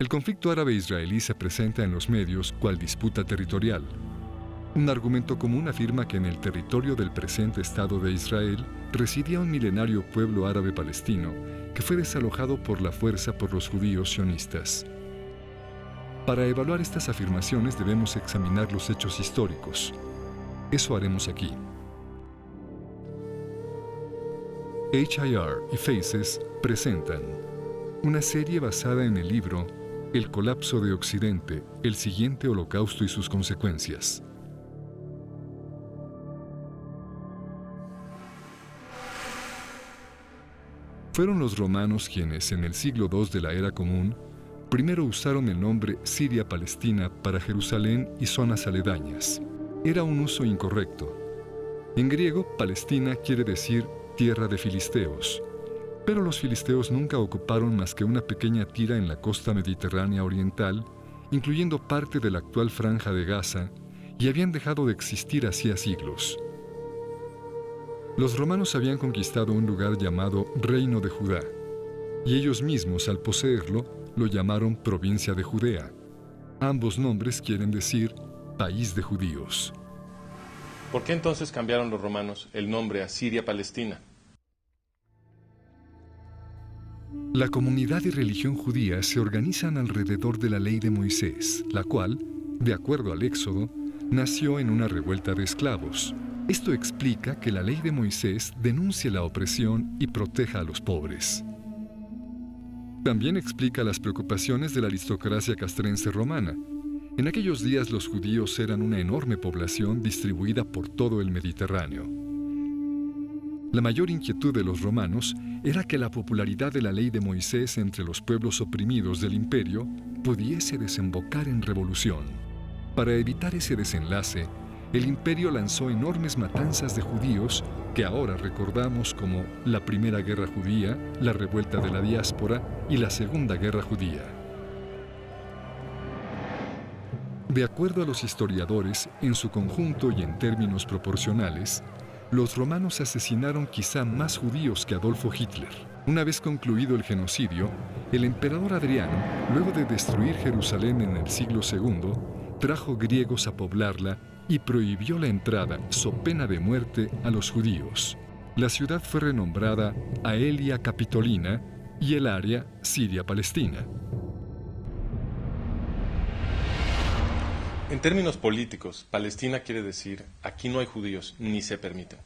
El conflicto árabe-israelí se presenta en los medios cual disputa territorial. Un argumento común afirma que en el territorio del presente Estado de Israel residía un milenario pueblo árabe palestino que fue desalojado por la fuerza por los judíos sionistas. Para evaluar estas afirmaciones debemos examinar los hechos históricos. Eso haremos aquí. HIR y Faces presentan una serie basada en el libro El colapso de Occidente, el siguiente holocausto y sus consecuencias. Fueron los romanos quienes, en el siglo II de la Era Común, primero usaron el nombre Siria-Palestina para Jerusalén y zonas aledañas. Era un uso incorrecto. En griego, Palestina quiere decir tierra de filisteos, pero los filisteos nunca ocuparon más que una pequeña tira en la costa mediterránea oriental, incluyendo parte de la actual franja de Gaza, y habían dejado de existir hacía siglos. Los romanos habían conquistado un lugar llamado Reino de Judá, y ellos mismos, al poseerlo, lo llamaron Provincia de Judea. Ambos nombres quieren decir País de Judíos. ¿Por qué entonces cambiaron los romanos el nombre a Siria-Palestina? La comunidad y religión judía se organizan alrededor de la ley de Moisés, la cual, de acuerdo al Éxodo, nació en una revuelta de esclavos. Esto explica que la ley de Moisés denuncie la opresión y proteja a los pobres. También explica las preocupaciones de la aristocracia castrense romana. En aquellos días los judíos eran una enorme población distribuida por todo el Mediterráneo. La mayor inquietud de los romanos era que la popularidad de la ley de Moisés entre los pueblos oprimidos del imperio pudiese desembocar en revolución. Para evitar ese desenlace, el imperio lanzó enormes matanzas de judíos que ahora recordamos como la Primera Guerra Judía, la Revuelta de la Diáspora y la Segunda Guerra Judía. De acuerdo a los historiadores, en su conjunto y en términos proporcionales, los romanos asesinaron quizá más judíos que Adolfo Hitler. Una vez concluido el genocidio, el emperador Adriano, luego de destruir Jerusalén en el siglo II, trajo griegos a poblarla y prohibió la entrada, so pena de muerte, a los judíos. La ciudad fue renombrada Aelia Capitolina y el área Siria-Palestina. En términos políticos, Palestina quiere decir aquí no hay judíos ni se permiten.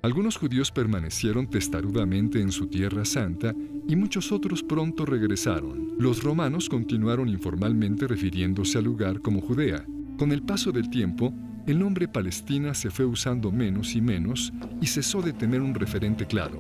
Algunos judíos permanecieron testarudamente en su tierra santa y muchos otros pronto regresaron. Los romanos continuaron informalmente refiriéndose al lugar como Judea. Con el paso del tiempo, el nombre Palestina se fue usando menos y menos y cesó de tener un referente claro.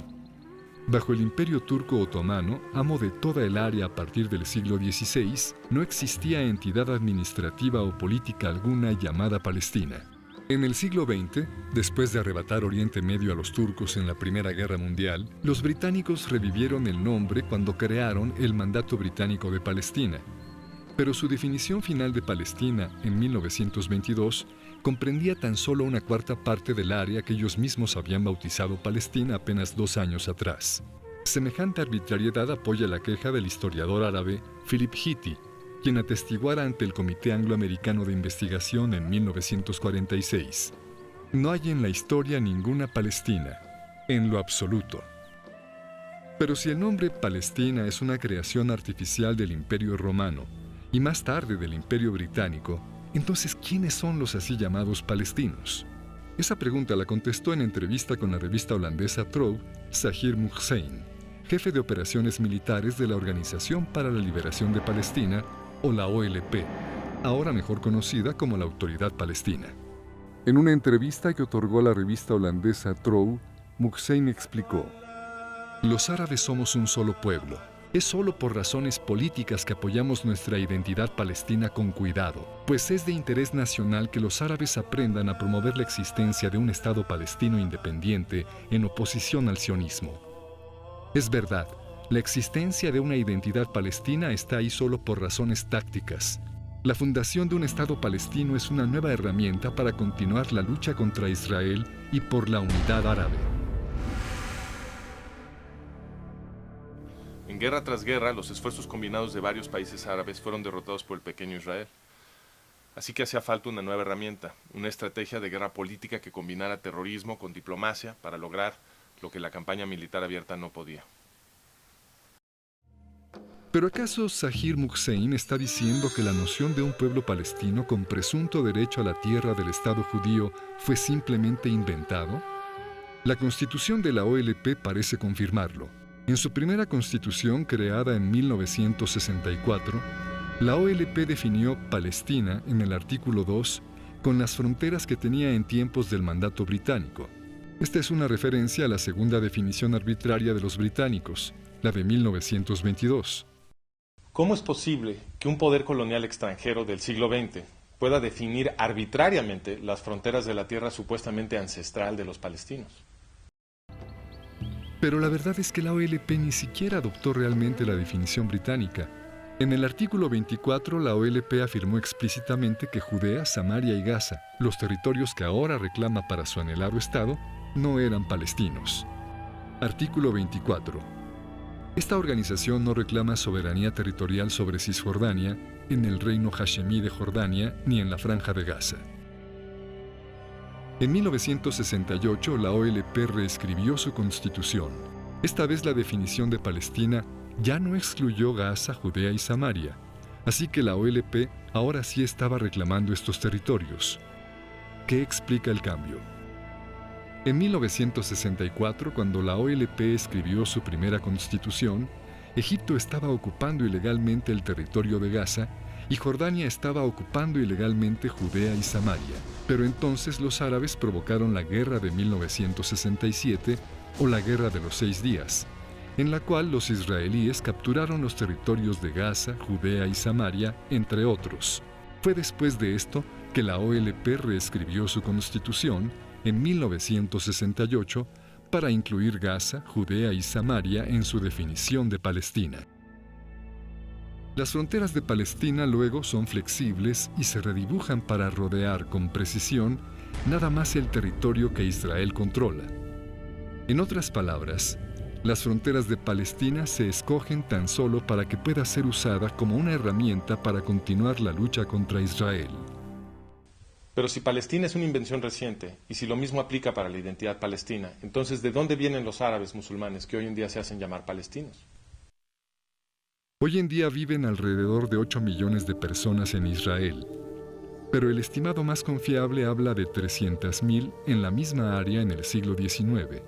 Bajo el Imperio Turco Otomano, amo de toda el área a partir del siglo XVI, no existía entidad administrativa o política alguna llamada Palestina. En el siglo XX, después de arrebatar Oriente Medio a los turcos en la Primera Guerra Mundial, los británicos revivieron el nombre cuando crearon el Mandato Británico de Palestina. Pero su definición final de Palestina en 1922 comprendía tan solo una cuarta parte del área que ellos mismos habían bautizado Palestina apenas 2 años atrás. Semejante arbitrariedad apoya la queja del historiador árabe Philip Hitti, quien atestiguara ante el Comité Anglo-Americano de Investigación en 1946. No hay en la historia ninguna Palestina, en lo absoluto. Pero si el nombre Palestina es una creación artificial del Imperio Romano y más tarde del Imperio Británico, entonces ¿quiénes son los así llamados palestinos? Esa pregunta la contestó en entrevista con la revista holandesa Trouw Zahir Muhseen, jefe de operaciones militares de la Organización para la Liberación de Palestina, o la OLP, ahora mejor conocida como la Autoridad Palestina. En una entrevista que otorgó la revista holandesa Trouw, Muhseen explicó: "Los árabes somos un solo pueblo. Es solo por razones políticas que apoyamos nuestra identidad palestina con cuidado, pues es de interés nacional que los árabes aprendan a promover la existencia de un Estado palestino independiente en oposición al sionismo. Es verdad, la existencia de una identidad palestina está ahí solo por razones tácticas. La fundación de un Estado palestino es una nueva herramienta para continuar la lucha contra Israel y por la unidad árabe". En guerra tras guerra, los esfuerzos combinados de varios países árabes fueron derrotados por el pequeño Israel. Así que hacía falta una nueva herramienta, una estrategia de guerra política que combinara terrorismo con diplomacia para lograr lo que la campaña militar abierta no podía. ¿Pero acaso Zahir Hussein está diciendo que la noción de un pueblo palestino con presunto derecho a la tierra del Estado judío fue simplemente inventado? La Constitución de la OLP parece confirmarlo. En su primera constitución, creada en 1964, la OLP definió Palestina en el artículo 2 con las fronteras que tenía en tiempos del mandato británico. Esta es una referencia a la segunda definición arbitraria de los británicos, la de 1922. ¿Cómo es posible que un poder colonial extranjero del siglo XX pueda definir arbitrariamente las fronteras de la tierra supuestamente ancestral de los palestinos? Pero la verdad es que la OLP ni siquiera adoptó realmente la definición británica. En el artículo 24, la OLP afirmó explícitamente que Judea, Samaria y Gaza, los territorios que ahora reclama para su anhelado Estado, no eran palestinos. Artículo 24. Esta organización no reclama soberanía territorial sobre Cisjordania, en el reino hashemí de Jordania, ni en la Franja de Gaza. En 1968, la OLP reescribió su constitución. Esta vez la definición de Palestina ya no excluyó Gaza, Judea y Samaria, así que la OLP ahora sí estaba reclamando estos territorios. ¿Qué explica el cambio? En 1964, cuando la OLP escribió su primera constitución, Egipto estaba ocupando ilegalmente el territorio de Gaza y Jordania estaba ocupando ilegalmente Judea y Samaria. Pero entonces los árabes provocaron la guerra de 1967 o la Guerra de los 6 días, en la cual los israelíes capturaron los territorios de Gaza, Judea y Samaria, entre otros. Fue después de esto que la OLP reescribió su constitución en 1968 para incluir Gaza, Judea y Samaria en su definición de Palestina. Las fronteras de Palestina luego son flexibles y se redibujan para rodear con precisión nada más el territorio que Israel controla. En otras palabras, las fronteras de Palestina se escogen tan solo para que pueda ser usada como una herramienta para continuar la lucha contra Israel. Pero si Palestina es una invención reciente, y si lo mismo aplica para la identidad palestina, entonces ¿de dónde vienen los árabes musulmanes que hoy en día se hacen llamar palestinos? Hoy en día viven alrededor de 8 millones de personas en Israel, pero el estimado más confiable habla de 300.000 en la misma área en el siglo XIX.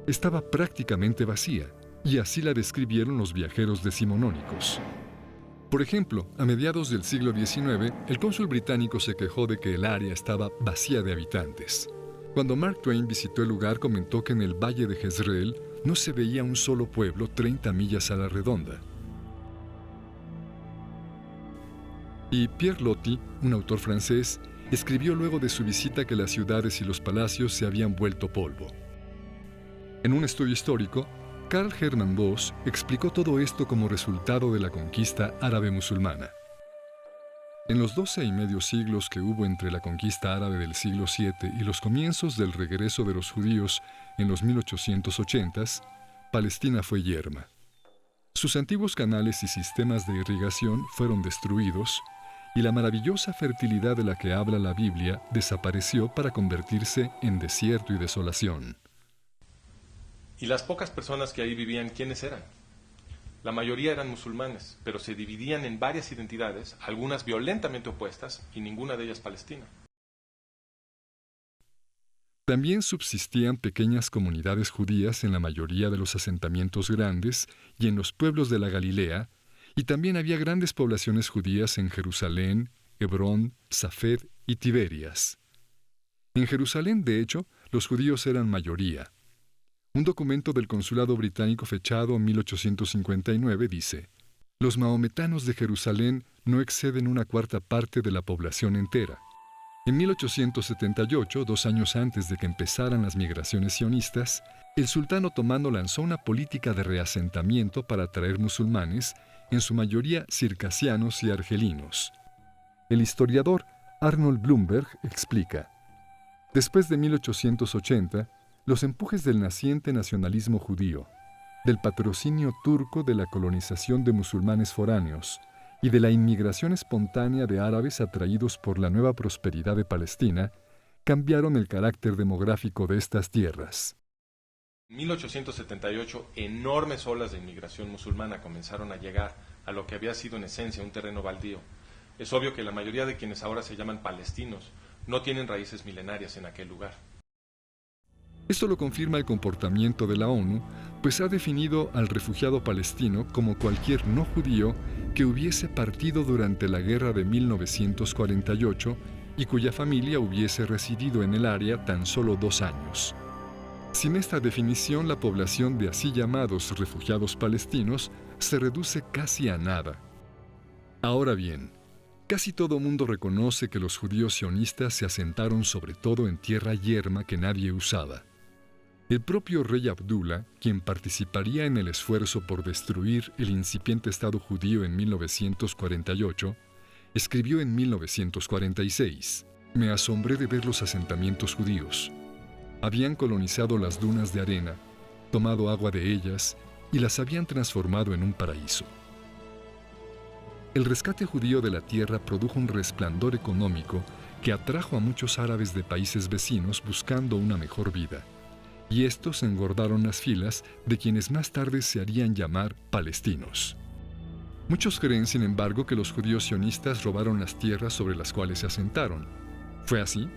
Estaba prácticamente vacía, y así la describieron los viajeros decimonónicos. Por ejemplo, a mediados del siglo XIX, el cónsul británico se quejó de que el área estaba vacía de habitantes. Cuando Mark Twain visitó el lugar, comentó que en el valle de Jezreel no se veía un solo pueblo 30 millas a la redonda. Y Pierre Loti, un autor francés, escribió luego de su visita que las ciudades y los palacios se habían vuelto polvo. En un estudio histórico, Karl Hermann Voss explicó todo esto como resultado de la conquista árabe musulmana. En los 12 y medio siglos que hubo entre la conquista árabe del siglo VII y los comienzos del regreso de los judíos en los 1880s, Palestina fue yerma. Sus antiguos canales y sistemas de irrigación fueron destruidos y la maravillosa fertilidad de la que habla la Biblia desapareció para convertirse en desierto y desolación. ¿Y las pocas personas que ahí vivían, quiénes eran? La mayoría eran musulmanes, pero se dividían en varias identidades, algunas violentamente opuestas y ninguna de ellas palestina. También subsistían pequeñas comunidades judías en la mayoría de los asentamientos grandes y en los pueblos de la Galilea, y también había grandes poblaciones judías en Jerusalén, Hebrón, Safed y Tiberias. En Jerusalén, de hecho, los judíos eran mayoría. Un documento del consulado británico fechado en 1859 dice: «Los mahometanos de Jerusalén no exceden una cuarta parte de la población entera». En 1878, 2 años antes de que empezaran las migraciones sionistas, el sultán otomano lanzó una política de reasentamiento para atraer musulmanes, en su mayoría circasianos y argelinos. El historiador Arnold Blumberg explica: «Después de 1880, los empujes del naciente nacionalismo judío, del patrocinio turco de la colonización de musulmanes foráneos y de la inmigración espontánea de árabes atraídos por la nueva prosperidad de Palestina, cambiaron el carácter demográfico de estas tierras. En 1878, enormes olas de inmigración musulmana comenzaron a llegar a lo que había sido en esencia un terreno baldío. Es obvio que la mayoría de quienes ahora se llaman palestinos no tienen raíces milenarias en aquel lugar. Esto lo confirma el comportamiento de la ONU, pues ha definido al refugiado palestino como cualquier no judío que hubiese partido durante la guerra de 1948 y cuya familia hubiese residido en el área tan solo 2 años. Sin esta definición, la población de así llamados refugiados palestinos se reduce casi a nada. Ahora bien, casi todo mundo reconoce que los judíos sionistas se asentaron sobre todo en tierra yerma que nadie usaba. El propio rey Abdullah, quien participaría en el esfuerzo por destruir el incipiente Estado judío en 1948, escribió en 1946: «Me asombré de ver los asentamientos judíos. Habían colonizado las dunas de arena, tomado agua de ellas y las habían transformado en un paraíso». El rescate judío de la tierra produjo un resplandor económico que atrajo a muchos árabes de países vecinos buscando una mejor vida. Y estos engordaron las filas de quienes más tarde se harían llamar palestinos. Muchos creen, sin embargo, que los judíos sionistas robaron las tierras sobre las cuales se asentaron. ¿Fue así?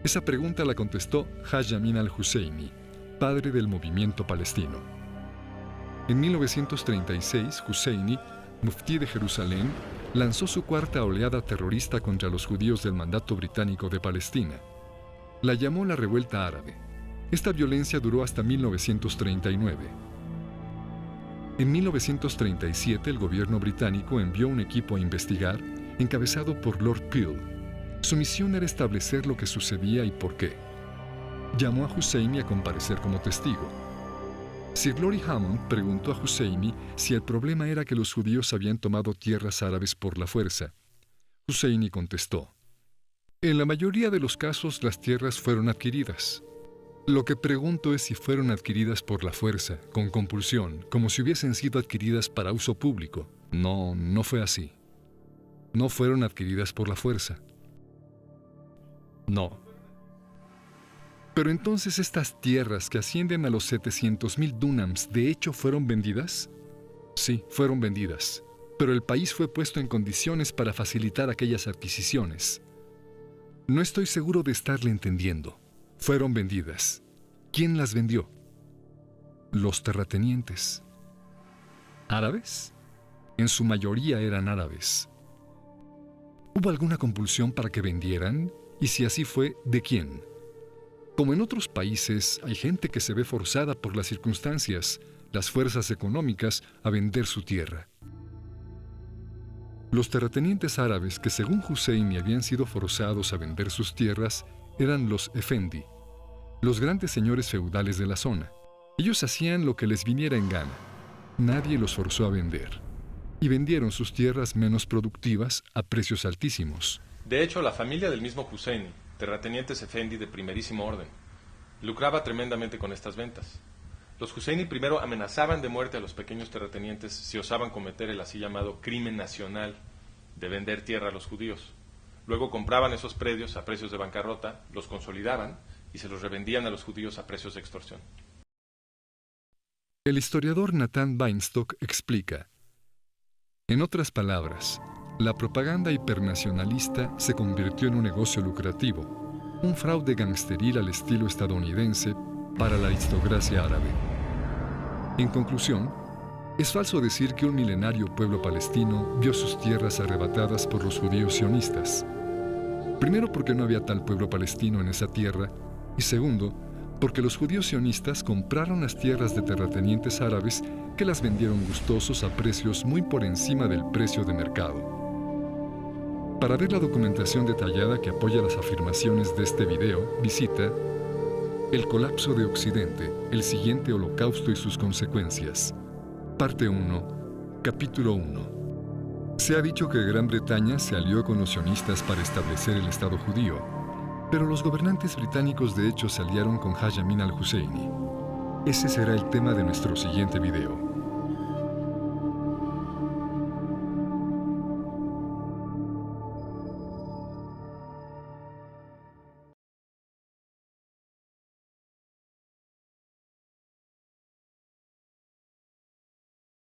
Esa pregunta la contestó Haj Amin al-Husseini, padre del movimiento palestino. En 1936, Husseini, muftí de Jerusalén, lanzó su cuarta oleada terrorista contra los judíos del mandato británico de Palestina. La llamó la Revuelta Árabe. Esta violencia duró hasta 1939. En 1937, el gobierno británico envió un equipo a investigar, encabezado por Lord Peel. Su misión era establecer lo que sucedía y por qué. Llamó a Husseini a comparecer como testigo. Sir Lori Hammond preguntó a Husseini si el problema era que los judíos habían tomado tierras árabes por la fuerza. Husseini contestó: «En la mayoría de los casos las tierras fueron adquiridas. Lo que pregunto es si fueron adquiridas por la fuerza, con compulsión, como si hubiesen sido adquiridas para uso público. No, no fue así. No fueron adquiridas por la fuerza. No. Pero entonces estas tierras que ascienden a los 700,000 dúnams, ¿de hecho fueron vendidas? Sí, fueron vendidas. Pero el país fue puesto en condiciones para facilitar aquellas adquisiciones. No estoy seguro de estarle entendiendo. Fueron vendidas. ¿Quién las vendió? Los terratenientes. ¿Árabes? En su mayoría eran árabes. ¿Hubo alguna compulsión para que vendieran? Y si así fue, ¿de quién? Como en otros países, hay gente que se ve forzada por las circunstancias, las fuerzas económicas, a vender su tierra. Los terratenientes árabes que según Husseini habían sido forzados a vender sus tierras eran los Efendi, los grandes señores feudales de la zona. Ellos hacían lo que les viniera en gana. Nadie los forzó a vender. Y vendieron sus tierras menos productivas a precios altísimos. De hecho, la familia del mismo Husseini, terratenientes Efendi de primerísimo orden, lucraba tremendamente con estas ventas. Los Husseini primero amenazaban de muerte a los pequeños terratenientes si osaban cometer el así llamado crimen nacional de vender tierra a los judíos. Luego compraban esos predios a precios de bancarrota, los consolidaban y se los revendían a los judíos a precios de extorsión. El historiador Nathan Weinstock explica: en otras palabras, la propaganda hipernacionalista se convirtió en un negocio lucrativo, un fraude gangsteril al estilo estadounidense para la aristocracia árabe. En conclusión, es falso decir que un milenario pueblo palestino vio sus tierras arrebatadas por los judíos sionistas. Primero, porque no había tal pueblo palestino en esa tierra, y segundo, porque los judíos sionistas compraron las tierras de terratenientes árabes que las vendieron gustosos a precios muy por encima del precio de mercado. Para ver la documentación detallada que apoya las afirmaciones de este video, visita El colapso de Occidente, el siguiente holocausto y sus consecuencias. Parte 1, capítulo 1. Se ha dicho que Gran Bretaña se alió con los sionistas para establecer el Estado judío, pero los gobernantes británicos de hecho se aliaron con Haj Amin al-Husseini. Ese será el tema de nuestro siguiente video.